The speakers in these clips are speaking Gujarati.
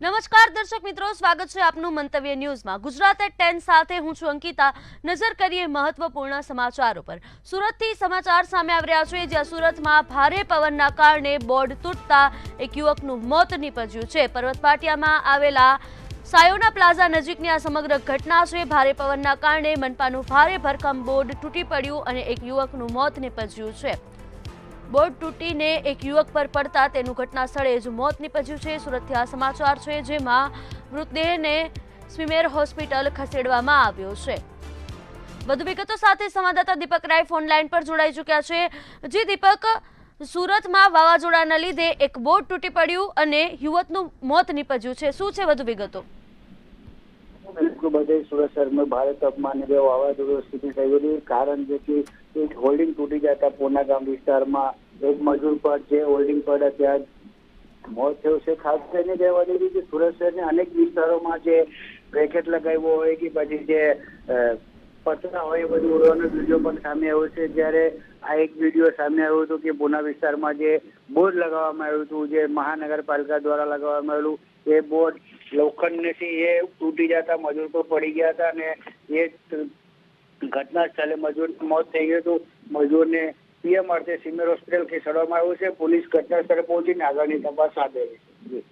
નમસ્કાર દર્શક મિત્રો, સ્વાગત છે આપનું મંતવ્ય ન્યૂઝમાં। ગુજરાત એટ 10 સાથે હું છું અંકિતા। નજર કરીએ મહત્વપૂર્ણ સમાચારો પર। સુરતથી સમાચાર સામે આવી રહ્યા છે, જ્યાં સુરતમાં ભારે પવનના કારણે બોર્ડ તૂટતા એક યુવકનું મોત નીપજ્યું છે। પર્વત પાટિયામાં આવેલા સાયોના પ્લાઝા નજીકની આ સમગ્ર ઘટના છે। ભારે પવનના કારણે મનપાનું ભારે ભરખમ બોર્ડ તૂટી પડ્યું અને એક યુવકનું મોત નીપજ્યું છે। બોર્ડ તૂટીને એક યુવક પર પડતા તેનું ઘટના સ્થળે જ મોત નીપજ્યું છે। સુરતથી આ સમાચાર છે, જેમાં મૃતદેહને સ્વીમેર હોસ્પિટલ ખસેડવામાં આવ્યો છે। વધુ વિગતો સાથે સંવાદદાતા દીપક રાય ફોન લાઈન પર જોડાઈ ચૂક્યા છે। જી દીપક, સુરતમાં વાવાઝોડાના લીધે એક બોર્ડ તૂટી પડ્યું અને યુવકનું મોત નીપજ્યું છે, શું છે વધુ વિગતો? बिल्कुल बजे सूरत शहर में भारे तापमान ने वावाझोड़ू स्थिति થઈ હતી। કારણ છે કે એક હોલ્ડિંગ તૂટી જતા પૂના ગામ વિસ્તારમાં એક મજૂર પર જે હોલ્ડિંગ પડે ત્યાં મોત થયું છે। ખાસ કરીને કહેવાની હતી કે સુરત શહેરના અનેક વિસ્તારોમાં જે બ્રેકેટ લગાવ્યો હોય કે પછી જે પતરા હોય બધું ઉડવાનો વિડીયો પણ સામે આવ્યો છે। જ્યારે આ એક વિડીયો સામે આવ્યો હતો કે પૂના વિસ્તારમાં જે બોર્ડ લગાવવામાં આવ્યું હતું, જે મહાનગરપાલિકા દ્વારા લગાવવામાં આવેલું, એ બોર્ડ લોખંડથી એ તૂટી જતા મજૂર પર પડી ગયા હતા અને એ ઘટના સ્થળે મજૂરનું મોત થઈ ગયું હતું। મજૂરને પીએમ અર્થે સ્વીમેર હોસ્પિટલ ખસેડવામાં આવ્યું છે। પોલીસ ઘટના સ્થળે પહોંચીને આગળની તપાસ હાથ ધરી છે।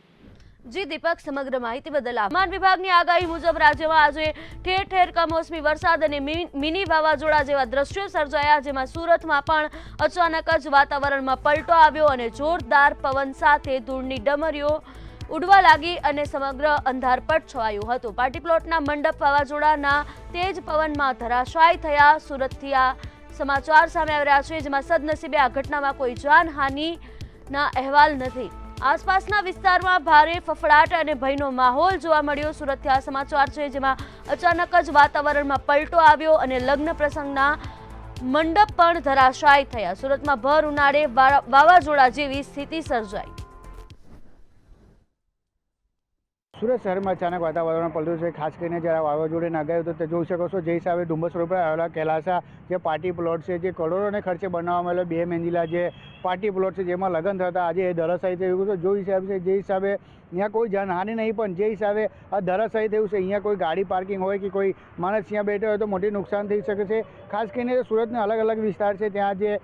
જી દીપક, સમગ્ર માહિતી બદલ હવામાન વિભાગની આગાહી મુજબ રાજ્યમાં આજે ઠેર ઠેર કમોસમી વરસાદ અને મિની વાવાઝોડા જેવા દ્રશ્યો સર્જાયા, જેમાં સુરતમાં પણ અચાનક જ વાતાવરણમાં પલટો આવ્યો અને જોરદાર પવન સાથે ધૂળની ડમરીઓ ઉડવા લાગી અને સમગ્ર અંધારપટ છવાયું હતું। પાર્ટી પ્લોટના મંડપ વાવાઝોડાના તેજ પવનમાં ધરાશાયી થયા। સુરતથી આ સમાચાર સામે આવી રહ્યા છે, જેમાં સદનસીબે આ ઘટનામાં કોઈ જાનહાનિના અહેવાલ નથી। આસપાસના વિસ્તારમાં ભારે ફફડાટ અને ભયનો માહોલ જોવા મળ્યો। સુરતથી આ સમાચાર છે, જેમાં અચાનક જ વાતાવરણમાં પલટો આવ્યો અને લગ્ન પ્રસંગના મંડપ પણ ધરાશાયી થયા। સુરતમાં ભર ઉનાળે વાવાઝોડા જેવી સ્થિતિ સર્જાઈ। સુરત શહેરમાં અચાનક વાતાવરણ પલટ્યું છે। ખાસ કરીને જ્યારે વાવાઝોડું નાગાયું તો તે જોઈ શકો છો, જે હિસાબે ડુમ્બસ રોડ પર આવેલા કેલાસા જે પાર્ટી પ્લોટ છે, જે કરોડોને ખર્ચે બનાવવામાં આવેલો 2 મંજિલા જે પાર્ટી પ્લોટ છે, જેમાં લગ્ન થતા આજે એ ધરાશાયી થયું છે। જો હિસાબ છે, જે હિસાબે અહીંયા કોઈ જાનહાનિ નહીં, પણ જે હિસાબે આ ધરાશાયી થયું છે, અહીંયા કોઈ ગાડી પાર્કિંગ હોય કે કોઈ માણસ અહીંયા બેઠો હોય તો મોટી નુકસાન થઈ શકે છે। ખાસ કરીને સુરતના અલગ અલગ વિસ્તાર છે, ત્યાં જે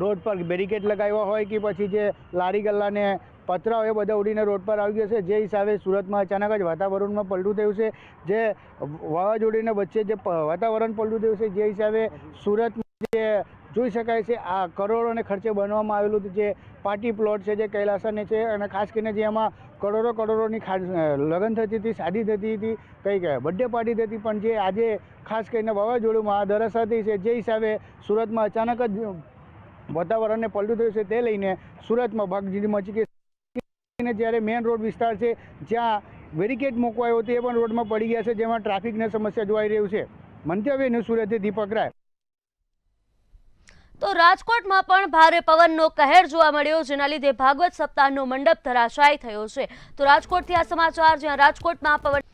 રોડ પર બેરિકેડ લગાવ્યા હોય કે પછી જે લારી ગલ્લાને પતરાઓ એ બધા ઉડીને રોડ પર આવી ગયા છે। જે હિસાબે સુરતમાં અચાનક જ વાતાવરણમાં પલટું થયું છે, જે વાવાઝોડીને વચ્ચે જે વાતાવરણ પલટું થયું છે, જે હિસાબે સુરતમાં જે જોઈ શકાય છે આ કરોડોને ખર્ચે બનવામાં આવેલું જે પાર્ટી પ્લોટ છે, જે કૈલાસાને છે, અને ખાસ કરીને જે એમાં કરોડોની લગ્ન થતી હતી, શાદી થતી હતી, કંઈક બર્થડે પાર્ટી થતી, પણ જે આજે ખાસ કરીને વાવાઝોડુંમાં ધરાશાયી છે, જે હિસાબે સુરતમાં અચાનક જ વાતાવરણને પલટું થયું છે, તે લઈને સુરતમાં ભાગજીડી મચી ગઈ। જ્યારે મેઇન રોડ વિસ્તાર છે, જ્યાં બેરિકેડ મૂકવાયો હતો, એ પણ રોડમાં પડી ગયા છે, જેમાં ટ્રાફિકની સમસ્યા જોવાઈ રહ્યું છે। મંતવ્ય ન્યૂઝ સુરતથી દીપક રાય। તો રાજકોટમાં પણ ભારે પવનનો કહેર જોવા મળ્યો, જેના લીધે ભાગવત સપ્તાહનો મંડપ ધરાશાયી થયો છે। તો રાજકોટથી આ સમાચાર, જ્યાં રાજકોટમાં પવન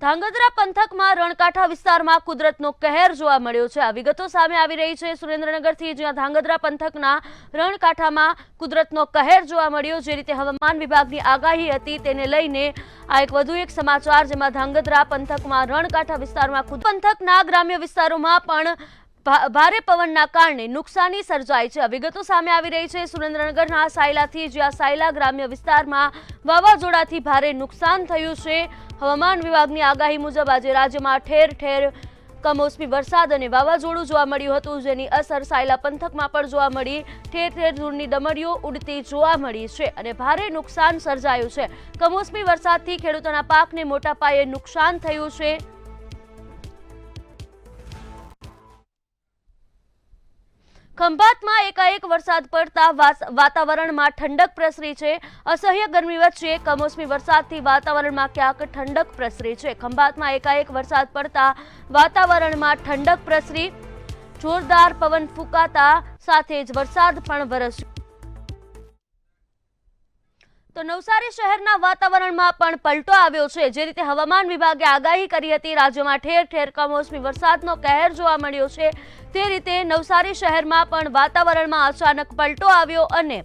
ધાંગધ્રા પંથકમાં રણકાંઠા વિસ્તારમાં કુદરતનો કહેર જોવા મળ્યો છે। આ વિગતો સામે આવી રહી છે સુરેન્દ્રનગરથી, જ્યાં ધાંગધ્રા પંથકના રણકાંઠામાં કુદરતનો કહેર જોવા મળ્યો। જે રીતે હવામાન વિભાગની આગાહી હતી, તેને લઈને આ વધુ એક સમાચાર, જેમાં ધાંગધ્રા પંથકમાં રણકાંઠા વિસ્તારમાં પંથકના ગ્રામ્ય વિસ્તારોમાં પણ ભારે પવનના કારણે નુકસાની સર્જાઈ છે। આ વિગતો સામે આવી રહી છે સુરેન્દ્રનગરના સાયલાથી, જ્યાં સાયલા ગ્રામ્ય વિસ્તારમાં વાવાઝોડાથી ભારે નુકસાન થયું છે। હવામાન વિભાગની આગાહી મુજબ આજે રાજ્યમાં ઠેર ઠેર કમોસમી વરસાદ અને વાવાઝોડું જોવા મળ્યું હતું, જેની અસર સાયલા પંથકમાં પણ જોવા મળી। ઠેર ઠેર ધૂળની ડમરીઓ ઉડતી જોવા મળી છે અને ભારે નુકસાન સર્જાયું છે। કમોસમી વરસાદથી ખેડૂતોના પાકને મોટા પાયે નુકસાન થયું છે। ખંભાતમાં એકાએક વરસાદ પડતા વાતાવરણમાં ઠંડક પ્રસરી છે। અસહ્ય ગરમી વચ્ચે કમોસમી વરસાદથી વાતાવરણમાં ક્યાંક ઠંડક પ્રસરી છે। ખંભાતમાં એકાએક વરસાદ પડતા વાતાવરણમાં ઠંડક પ્રસરી, જોરદાર પવન ફૂંકાતા સાથે જ વરસાદ પણ વરસ્યો। તો નવસારી શહેરના વાતાવરણમાં પણ પલટો આવ્યો છે। જે રીતે હવામાન વિભાગે આગાહી કરી હતી, રાજ્યમાં ઠેર ઠેર કમોસમી વરસાદનો કહેર જોવા મળ્યો છે, તે રીતે નવસારી શહેરમાં પણ વાતાવરણમાં અચાનક પલટો આવ્યો અને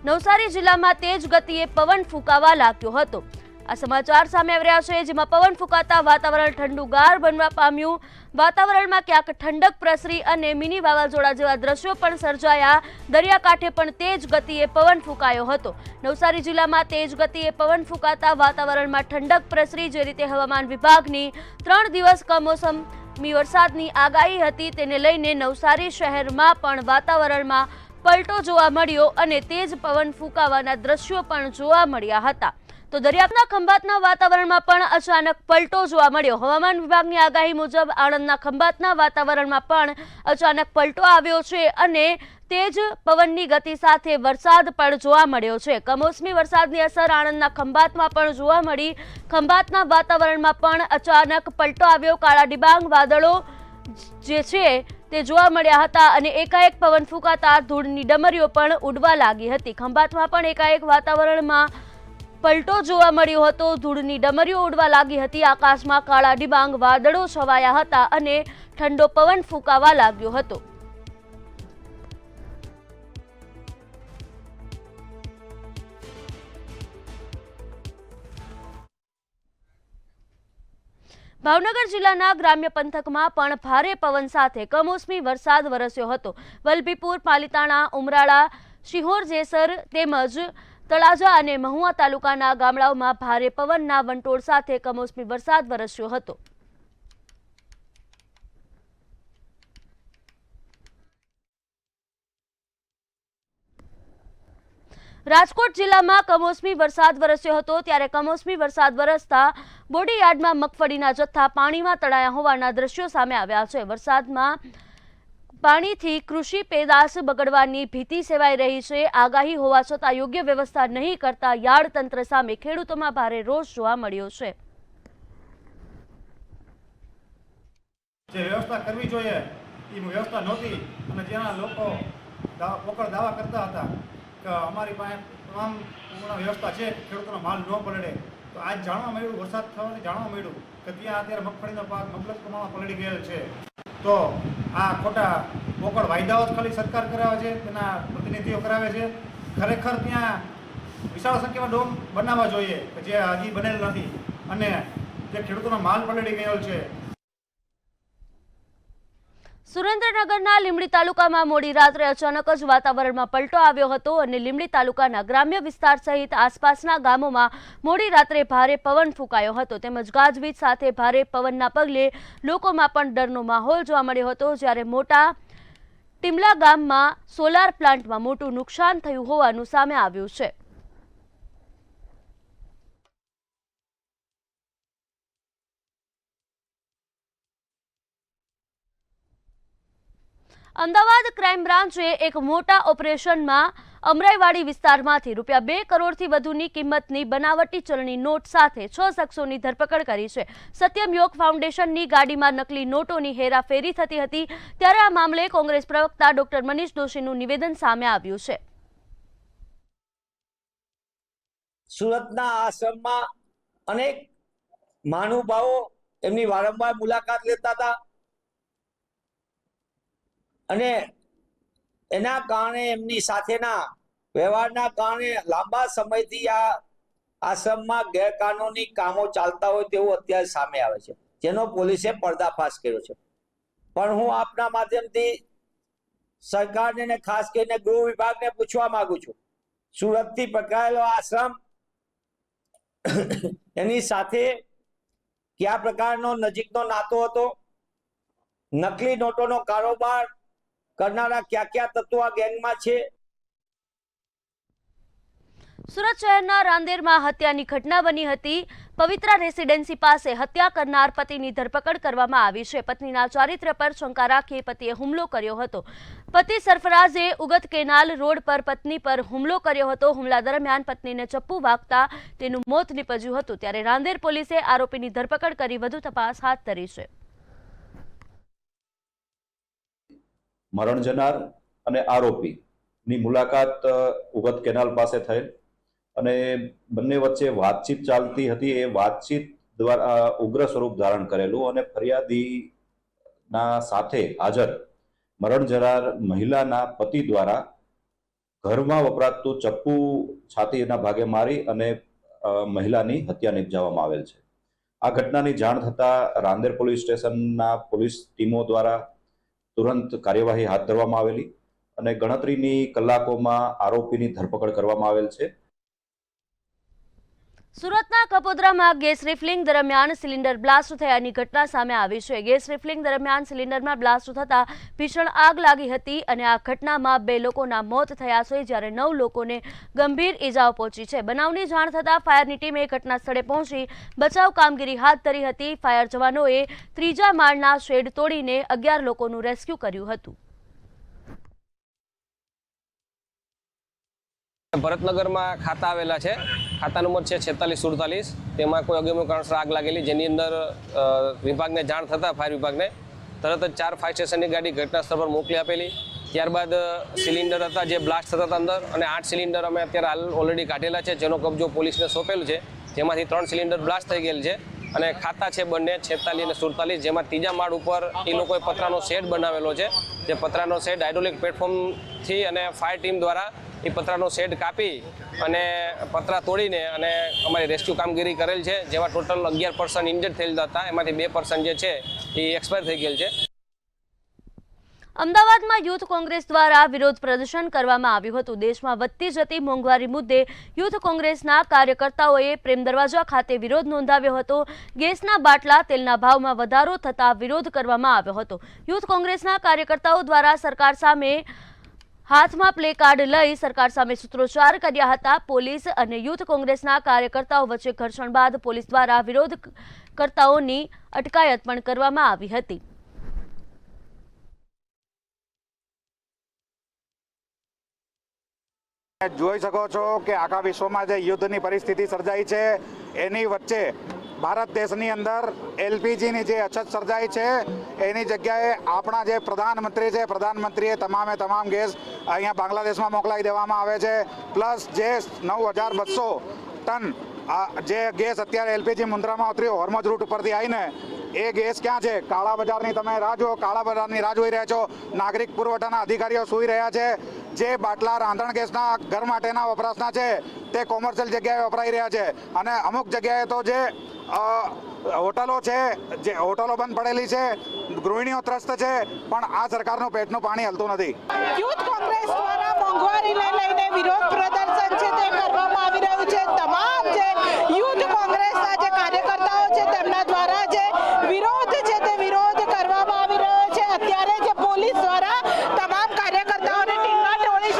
નવસારી જિલ્લામાં તેજ ગતિએ પવન ફૂંકાવા લાગ્યો હતો। આ સમાચાર સામે આવી રહ્યા છે, જેમાં પવન ફૂંકાતા વાતાવરણ ઠંડુગાર બનવા પામ્યું। વાતાવરણમાં ક્યાંક ઠંડક પ્રસરી અને મિની વાવાઝોડા જેવા દ્રશ્યો પણ સર્જાયા। દરિયાકાંઠે પણ તેજ ગતિએ પવન ફૂંકાયો હતો। નવસારી જિલ્લામાં તેજ ગતિએ પવન ફૂંકાતા વાતાવરણમાં ઠંડક પ્રસરી। જે રીતે હવામાન વિભાગની 3 દિવસ કમોસમી વરસાદની આગાહી હતી, તેને લઈને નવસારી શહેરમાં પણ વાતાવરણમાં પલટો જોવા મળ્યો અને તેજ પવન ફૂંકાવાના દ્રશ્યો પણ જોવા મળ્યા હતા। તો દરિયાના ખંભાતના વાતાવરણમાં પણ અચાનક પલટો જોવા મળ્યો। હવામાન વિભાગની આગાહી મુજબ આણંદના ખંભાતના વાતાવરણમાં પણ અચાનક પલટો આવ્યો છે અને તેજ પવનની ગતિ સાથે વરસાદ પણ જોવા મળ્યો છે। કમોસમી વરસાદની અસર આણંદના ખંભાતમાં પણ જોવા મળી। ખંભાતના વાતાવરણમાં પણ અચાનક પલટો આવ્યો। કાળા ડિબાંગ વાદળો જે છે તે જોવા મળ્યા હતા અને એકાએક પવન ફૂંકાતા ધૂળની ડમરીઓ પણ ઉડવા લાગી હતી। ખંભાતમાં પણ એકાએક વાતાવરણમાં પલટો જોવા મળ્યો હતો। ધૂળની ડમરીઓ ઉડવા લાગી હતી। આકાશમાં કાળા ડિબાંગ વાદળો છવાયા હતા અને ઠંડો પવન ફૂંકાવા લાગ્યો હતો। ભાવનગર જિલ્લાના ગ્રામ્ય પંથકમાં પણ ભારે પવન સાથે કમોસમી વરસાદ વરસ્યો હતો। વલભીપુર, પાલીતાણા, ઉમરાળા, શિહોર, જેસર તેમજ તળાજા અને મહુવા તાલુકાના ગામડાઓમાં ભારે પવનના વંટોળ સાથે કમોસમી વરસાદ વરસ્યો હતો। રાજકોટ જિલ્લામાં કમોસમી વરસાદ વરસ્યો હતો, ત્યારે કમોસમી વરસાદ વરસતા બોડીયાર્ડમાં મગફળીના જથ્થા પાણીમાં તણાયા હોવાના દ્રશ્યો સામે આવ્યા છે। વરસાદમાં પાણીથી કૃષિ પેદાશ બગડવાની ભીતિ સેવાઈ રહી છે। આગાહી હોવા છતાં યોગ્ય વ્યવસ્થા નહીં કરતા યાર્ડ તંત્ર સામે ખેડૂતોમાં ભારે રોષ જોવા મળ્યો છે। જે વ્યવસ્થા કરવી જોઈએ એ વ્યવસ્થા નહોતી અને જેના લોકો પોકળ દાવા કરતા હતા કે અમારી પાસે તમામ પૂર્ણ વ્યવસ્થા છે, ખેડૂતોનો માલ ન પલળે, તો આજ જાણવા મળ્યું, વરસાદ થવાથી જાણવા મળ્યું કે ત્યાં અત્યારે મગફળીનો પાક મબલક પ્રમાણમાં પલળી ગયેલ છે। તો આ ખોટા પોકળ વાયદાઓ જ ખાલી સરકાર કરાવે છે, તેના પ્રતિનિધિઓ કરાવે છે। ખરેખર ત્યાં વિશાળ સંખ્યામાં ડોમ બનાવવા જોઈએ કે જે હજી બનેલ નથી અને જે ખેડૂતોનો માલ પલળી ગયેલ છે। સુરેન્દ્રનગરના લીંબડી તાલુકામાં મોડી રાત્રે અચાનક જ વાતાવરણમાં પલટો આવ્યો હતો અને લીંબડી તાલુકાના ગ્રામ્ય વિસ્તાર સહિત આસપાસના ગામોમાં મોડી રાત્રે ભારે પવન ફૂંકાયો હતો તેમજ ગાજવીજ સાથે ભારે પવનના પગલે લોકોમાં પણ ડરનો માહોલ જોવા મળ્યો હતો। જ્યારે મોટા ટીમલા ગામમાં સોલાર પ્લાન્ટમાં મોટું નુકસાન થયું હોવાનું સામે આવ્યું છે। અમદાવાદ ક્રાઇમ બ્રાન્ચે એક મોટા ઓપરેશનમાં અમરાઈવાડી વિસ્તારમાંથી ₹2 કરોડથી વધુની કિંમતની બનાવટી ચલણી નોટ સાથે 6 શખ્સોની ધરપકડ કરી છે। સત્યમ યોગ ફાઉન્ડેશનની ગાડીમાં નકલી નોટોની હેરાફેરી થતી હતી, ત્યારે આ મામલે કોંગ્રેસ પ્રવક્તા ડોક્ટર મનીષ દોશીનું નિવેદન સામે આવ્યું છે। સુરતના આશ્રમમાં અનેક મહાનુભાવો એમની વારંવાર મુલાકાત લેતા હતા અને એના કારણે એમની સાથેના વ્યવહારના કારણે લાંબા સમયથી આ આશ્રમમાં ગેરકાનૂની કામો ચાલતા હોય તેવું અત્યારે સામે આવે છે, જેનો પોલીસે પર્દાફાશ કર્યો છે। પણ હું આપના માધ્યમથી સરકારને ને ખાસ કરીને ગૃહ વિભાગને પૂછવા માંગુ છું, સુરતથી પકડાયેલો આશ્રમ એની સાથે કયા પ્રકારનો નજીકનો નાતો હતો, નકલી નોટોનો કારોબાર કરનારા કયા કયા તત્વો આ ગેંગમાં છે। સુરત શહેરના રાંદેરમાં હત્યાની ઘટના બની હતી। પવિત્રા રેસિડેન્સી પાસે હત્યા કરનાર પતિની ધરપકડ કરવામાં આવી છે। પત્નીના ચારિત્ર્ય પર શંકા રાખી પતિએ હુમલો કર્યો હતો। પતિ સરફરાઝે ઉગત કેનાલ રોડ પર પત્ની પર હુમલો કર્યો હતો। હુમલા દરમિયાન પત્નીને ચપ્પુ વાગતા તેનું મોત નીપજ્યું હતું, ત્યારે રાંદેર પોલીસે આરોપીની ધરપકડ કરી વધુ તપાસ હાથ ધરી છે। મરણ જનાર અને આરોપીની મુલાકાત ઉગત કેનાલ પાસે થયેલ અને બંને વચ્ચે વાતચીત ચાલતી હતી। એ વાતચીત દ્વારા ઉગ્ર સ્વરૂપ ધારણ કરેલું અને ફરિયાદીના સાથે હાજર મરણ જનાર મહિલાના પતિ દ્વારા ઘરમાં વપરાતું ચપ્પુ છાતીના ભાગે મારી અને મહિલાની હત્યા નિપજાવવામાં આવેલ છે. આ ઘટનાની જાણ થતાં રાંદેર પોલીસ સ્ટેશનના પોલીસ ટીમો દ્વારા તુરંત કાર્યવાહી હાથ ધરવામાં આવેલી અને ગણતરીની કલાકોમાં આરોપીની ધરપકડ કરવામાં આવેલ છે. સુરતના કપોદરામાં ગેસ રિફિલિંગ દરમિયાન સિલિન્ડર બ્લાસ્ટ થયાની ઘટના સામે આવી છે. ગેસ રિફિલિંગ દરમિયાન સિલિન્ડરમાં બ્લાસ્ટ થતાં ભીષણ આગ લાગી હતી અને આ ઘટનામાં 2 લોકોના મોત થયા છે, જ્યારે 9 લોકોને ગંભીર ઈજાઓ પહોંચી છે. બનાવની જાણ થતાં ફાયરની ટીમે ઘટના સ્થળે પહોંચી બચાવ કામગીરી હાથ ધરી હતી. ફાયર જવાનોએ 3જા માળના શેડ તોડીને 11 લોકોનું રેસ્ક્યુ કર્યું હતું. ભરતનગરમાં ખાતા આવેલા છે. ખાતા નંબર છે 4647. તેમાં કોઈ અગમ્ય કારણસર આગ લાગેલી, જેની અંદર વિભાગને જાણ થતાં ફાયર વિભાગને તરત જ 4 ફાયર સ્ટેશનની ગાડી ઘટના સ્થળ પર મોકલી આપેલી. ત્યારબાદ સિલિન્ડર હતા જે બ્લાસ્ટ થતા હતા અંદર, અને 8 સિલિન્ડર અમે અત્યારે હાલ ઓલરેડી કાઢેલા છે, જેનો કબજો પોલીસને સોંપેલો છે, જેમાંથી 3 સિલિન્ડર બ્લાસ્ટ થઈ ગયેલ છે. અને ખાતા છે બંને 46 અને 47, જેમાં 3જા માળ ઉપર એ લોકોએ પતરાનો શેડ બનાવેલો છે. જે પતરાનો શેડ હાઇડ્રોલિક પ્લેટફોર્મથી અને ફાયર ટીમ દ્વારા એ પતરાનો શેડ કાપી અને પતરા તોડીને અને અમારી રેસ્ક્યુ કામગીરી કરેલ છે, જેમાં ટોટલ 11 પર્સન ઇન્જર્ડ થયેલ હતા. એમાંથી 2 પર્સન જે છે એ એક્સપાયર થઈ ગયેલ છે. અમદાવાદમાં યુથ કોંગ્રેસ દ્વારા વિરોધ પ્રદર્શન કરવામાં આવ્યું હતું. દેશમાં વધતી જતી મોંઘવારી મુદ્દે યુથ કોંગ્રેસના કાર્યકર્તાઓએ પ્રેમ દરવાજા ખાતે વિરોધ નોંધાવ્યો હતો. ગેસના બાટલા, તેલના ભાવમાં વધારો થતાં વિરોધ કરવામાં આવ્યો હતો. યુથ કોંગ્રેસના કાર્યકર્તાઓ દ્વારા સરકાર સામે હાથમાં પ્લે કાર્ડ લઈ સરકાર સામે સૂત્રોચ્ચાર કર્યા હતા. પોલીસ અને યુથ કોંગ્રેસના કાર્યકર્તાઓ વચ્ચે ઘર્ષણ બાદ પોલીસ દ્વારા વિરોધકર્તાઓની અટકાયત પણ કરવામાં આવી હતી. જોઈ શકો છો કે આખા વિશ્વમાં જે યુદ્ધની પરિસ્થિતિ સર્જાઈ છે, એની વચ્ચે ભારત દેશની અંદર એલપીજીની જે અછત સર્જાઈ છે, એની જગ્યાએ આપણા જે પ્રધાનમંત્રી છે, પ્રધાનમંત્રીએ તમામ ગેસ અહીંયા બાંગ્લાદેશમાં મોકલાવી દેવામાં આવે છે. પ્લસ જે 9200 ટન જે ગેસ અત્યારે એલપીજી મુન્દ્રામાં ઉતર્યો હોર્મોઝ રૂટ ઉપરથી આવીને, એ ગેસ ક્યાં છે? કાળા બજારની તમે રાહ જુઓ, કાળા બજારની રાહ જોઈ રહ્યા છો. નાગરિક પુરવઠાના અધિકારીઓ સૂઈ રહ્યા છે. જે બાટલા રાંધણ ગેસના ઘર માટેના વપરાશના છે તે કોમર્શિયલ જગ્યાએ વપરાઈ રહ્યા છે, અને અમુક જગ્યાએ તો જે હોટલો છે, જે હોટલો બંધ પડેલી છે, ગૃહિણીઓ ત્રસ્ત છે, પણ આ સરકારનું પેટનું પાણી હલતું નથી. યુથ કોંગ્રેસ દ્વારા મોંઘવારીને લઈને વિરોધ પ્રદર્શન છે તે કરવામાં આવી રહ્યું છે. તમામ જે યુથ કોંગ્રેસના જે કાર્યકર્તાઓ છે તેમના દ્વારા જે વિરોધ છે તે વિરોધ કરવામાં આવી રહ્યો છે. અત્યારે જે પોલીસ દ્વારા તમામ કાર્યકર્તાઓને ટીમમાં ટોળી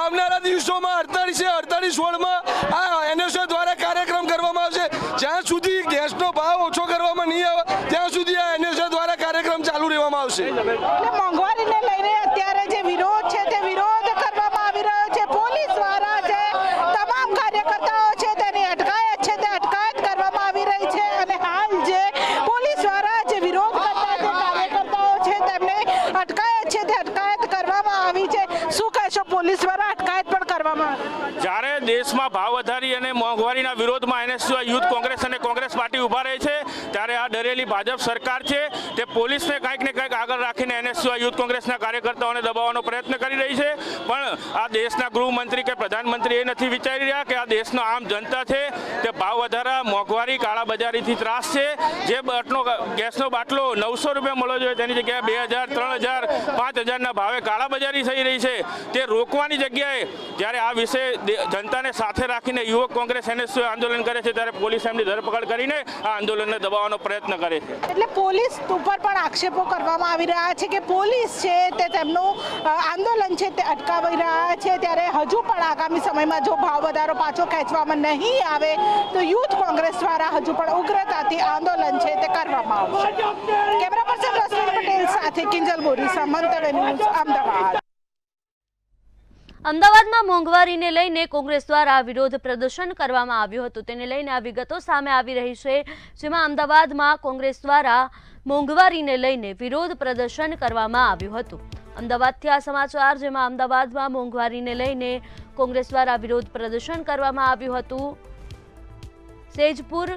આવનારા દિવસોમાં 48-16માં આ એનએસએ દ્વારા કાર્યક્રમ કરવામાં આવશે. જ્યાં સુધી ગેસનો ભાવ ઓછો કરવામાં નહીં આવે ત્યાં સુધી આ એનએસએ દ્વારા કાર્યક્રમ ચાલુ રહેવામાં આવશે. મોંઘવારીને લઈને અત્યારે જે વિરોધ છે તે વિરોધ કરવામાં આવી રહ્યો છે. પોલીસ દ્વારા જે તમામ કાર્યકર્તાઓ છે તેની અટકાયત છે તે અટકાયત કરવામાં આવી રહી છે, અને હાલ જે પોલીસ દ્વારા જે વિરોધ કરતા જે કાર્યકર્તાઓ છે તેમને અટકાયત છે તે અટકાયત કરવામાં આવી છે. શું કહેશો? પોલીસ દ્વારા અટકાયત પણ કરવામાં આવી. જ્યારે દેશમાં ભાવ વધારી અને મોંઘવારીના વિરોધમાં એનએસયુઆઈ યુથ કોંગ્રેસ અને કોંગ્રેસ પાર્ટી ઊભા રહે છે, ત્યારે આ ડરેલી ભાજપ સરકાર છે તે પોલીસને કંઈક ને કંઈક આગળ રાખીને એનએસયુઆઈ યુથ કોંગ્રેસના કાર્યકર્તાઓને દબાવવાનો પ્રયત્ન કરી રહી છે. પણ આ દેશના ગૃહમંત્રી કે પ્રધાનમંત્રી એ નથી વિચારી રહ્યા કે આ દેશનો આમ જનતા છે તે ભાવ વધારા, મોંઘવારી, કાળાબજારીથી ત્રાસ છે. જે ગેસનો બાટલો 900 રૂપિયા મળવો જોઈએ તેની જગ્યાએ 2000, 3000, 5000ના ભાવે કાળાબજારી થઈ રહી છે, તે રોકવાની જગ્યાએ જ્યારે આ વિશે જનતાને સાથે રાખીને યુવક કોંગ્રેસ એનએસયુ આંદોલન કરે છે, ત્યારે પોલીસ એમની ધરપકડ કરીને આ આંદોલનને દબાવવાનો પ્રયત્ન કરે છે. એટલે પોલીસ ઉપર પણ આક્ષેપો કરવામાં આવી રહ્યા છે કે પોલીસ છે તે તેમનું આંદોલન છે તે અટકાવી રહ્યા છે. ત્યારે હજુ પણ આગામી સમયમાં જો ભાવ વધારો પાછો ખેંચવામાં નહીં આવે તો યુથ કોંગ્રેસ દ્વારા હજુ પણ ઉગ્રતાથી આંદોલન છે તે કરવામાં આવશે. કેમેરા પર્સન રશ્મિ પટેલ સાથે કિંજલ બોરી, સમંતવ ન્યૂઝ, અમદાવાદ. અમદાવાદમાં મોંઘવારીને લઈને કોંગ્રેસ દ્વારા વિરોધ પ્રદર્શન કરવામાં આવ્યું હતું. તેને લઈને આ વિગતો સામે આવી રહી છે, જેમાં અમદાવાદમાં કોંગ્રેસ દ્વારા મોંઘવારીને લઈને વિરોધ પ્રદર્શન કરવામાં આવ્યું હતું. અમદાવાદથી આ સમાચાર, જેમાં અમદાવાદમાં મોંઘવારીને લઈને કોંગ્રેસ દ્વારા વિરોધ પ્રદર્શન કરવામાં આવ્યું હતું. સેજપુર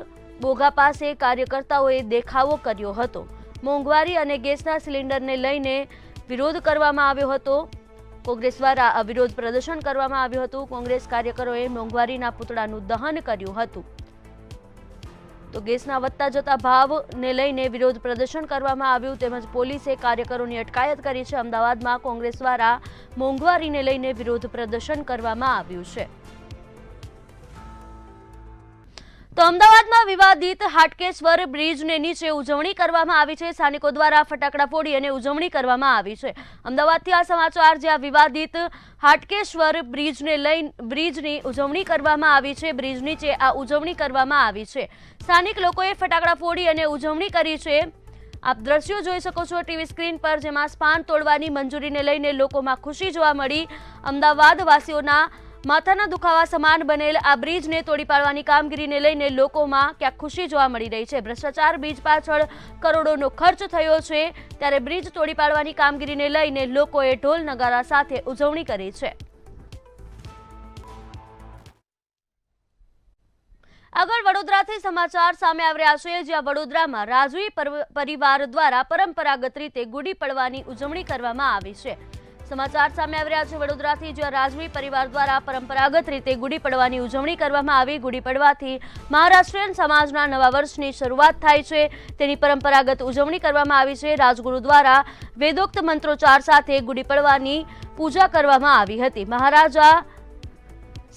બોગા પાસે કાર્યકર્તાઓએ દેખાવો કર્યો હતો. મોંઘવારી અને ગેસના સિલિન્ડરને લઈને વિરોધ કરવામાં આવ્યો હતો. કોંગ્રેસ દ્વારા આ વિરોધ પ્રદર્શન કરવામાં આવ્યું હતું. કોંગ્રેસ કાર્યકરોએ મોંઘવારીના પૂતળાનું દહન કર્યું હતું. તો ગેસના વધતા જતા ભાવને લઈને વિરોધ પ્રદર્શન કરવામાં આવ્યું તેમજ પોલીસે કાર્યકરોની અટકાયત કરી છે. અમદાવાદમાં કોંગ્રેસ દ્વારા મોંઘવારીને લઈને વિરોધ પ્રદર્શન કરવામાં આવ્યું છે. તો અમદાવાદમાં વિવાદિત હાટકેશ્વર બ્રિજને નીચે ઉજવણી કરવામાં આવી છે. સ્થાનિકો દ્વારા ફટાકડા ફોડી અને ઉજવણી કરવામાં આવી છે. અમદાવાદથી આ સમાચાર, જ્યાં વિવાદિત હાટકેશ્વર બ્રિજની ઉજવણી કરવામાં આવી છે. બ્રિજ નીચે આ ઉજવણી કરવામાં આવી છે. સ્થાનિક લોકોએ ફટાકડા ફોડી અને ઉજવણી કરી છે. આપ દ્રશ્યો જોઈ શકો છો ટીવી સ્ક્રીન પર, જેમાં સ્પાન તોડવાની મંજૂરીને લઈને લોકોમાં ખુશી જોવા મળી. અમદાવાદવાસીઓના માથાના દુખાવા સમાન બનેલ આ બ્રિજને તોડી પાડવાની કામગીરીને લઈને લોકોમાં ક્યાંક ખુશી જોવા મળી રહી છે. ભ્રષ્ટાચાર બ્રિજ પાછળ કરોડોનો ખર્ચ થયો છે, ત્યારે બ્રિજ તોડી પાડવાની કામગીરીને લઈને લોકોએ ઢોલ નગારા સાથે ઉજવણી કરી છે. આગળ વડોદરાથી સમાચાર સામે આવી રહ્યા છે, જ્યાં વડોદરામાં રાજવી પરિવાર દ્વારા પરંપરાગત રીતે ગુડી પડવાની ઉજવણી કરવામાં આવી છે. સમાચાર સામે આવી રહ્યા છે વડોદરાથી, જ્યાં રાજવી પરિવાર દ્વારા પરંપરાગત રીતે ગુડી પડવાની ઉજવણી કરવામાં આવી. ગુડી પડવાથી મહારાષ્ટ્રીયન સમાજના નવા વર્ષની શરૂઆત થાય છે, તેની પરંપરાગત ઉજવણી કરવામાં આવી છે. રાજગુરુ દ્વારા વેદોક્ત મંત્રોચ્ચાર સાથે ગુડી પડવાની પૂજા કરવામાં આવી હતી. મહારાજા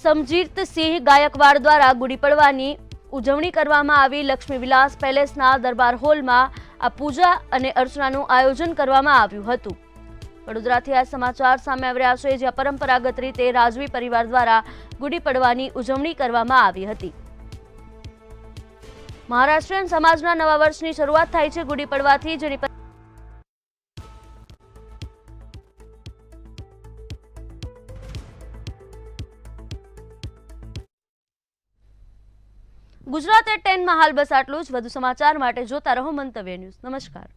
સમજીતસિંહ ગાયકવાડ દ્વારા ગુડી પડવાની ઉજવણી કરવામાં આવી. લક્ષ્મી વિલાસ પેલેસના દરબાર હોલમાં આ પૂજા અને અર્ચનાનું આયોજન કરવામાં આવ્યું હતું. વડોદરાથી આ સમાચાર સામે આવી રહ્યા છે, જ્યાં પરંપરાગત રીતે રાજવી પરિવાર દ્વારા ગુડી પડવાની ઉજવણી કરવામાં આવી હતી. મહારાષ્ટ્રીયન સમાજના નવા વર્ષની શરૂઆત થાય છે ગુડી પડવાથી, જેની ગુજરાત એટ 10 માં હાલ બસ આટલું જ. વધુ સમાચાર માટે જોતા રહો મંતવ્ય ન્યૂઝ. નમસ્કાર.